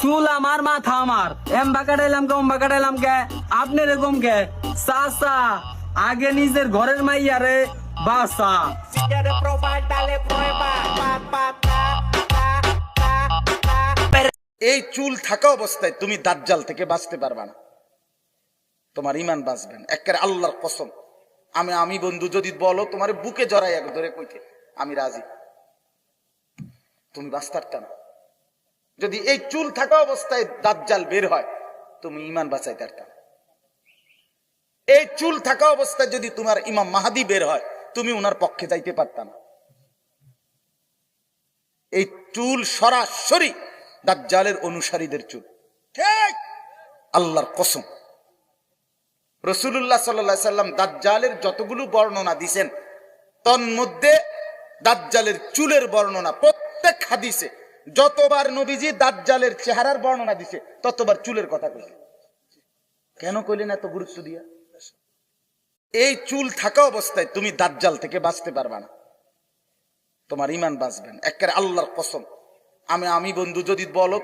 চুল আমার মাথা আমার এম্বা কাটাইলাম কে অম্বা কাটাইলাম কে আপনি এরকম কে চাচা আগে নিজের ঘরের মাইয়ারে বাসা। Si quiere probar, dale prueba. Pa, pa, ta, ta, ta, ta. এই চুল থাকা অবস্থায় তুমি দাজ্জাল থেকে বাঁচতে পারবা না, তোমার ঈমান বাঁচবে না। একেবারে আল্লাহর কসম, আমি বন্ধু যদি বলো তোমার বুকে জড়াই এক ধরে কইতে আমি রাজি, তুমি বাঁচতে পারতা না। যদি এই চুল থাকা অবস্থায় দাজ্জাল বের হয় তুমি ঈমান বাঁচাইতে পারতা না। এই চুল থাকা অবস্থায় যদি তোমার ইমাম মাহাদি বের হয় তুমি উনার পক্ষে যাইতে পারতা না। এই চুল সরাসরি দাজ্জালের অনুসারীদের চুল, ঠিক আল্লাহর কসম। রাসূলুল্লাহ সাল্লাল্লাহু আলাইহি সাল্লাম দাজ্জালের যতগুলো বর্ণনা দিয়েছেন তন্মধ্যে দাজ্জালের চুলের বর্ণনা প্রত্যেক হাদিসে যতবার নবীজি দাজ্জালের চেহারার বর্ণনা দিছে ততবার চুলের কথা কইছে। কেন কইলেন এত গুরুত্ব দিয়া? এই চুল থাকা অবস্থায় তুমি দাজ্জাল থেকে বাঁচতে পারবা না, তোমার ঈমান বাঁচবে না। একেবারে আল্লাহর কসম, আমি বন্ধু যদি বলো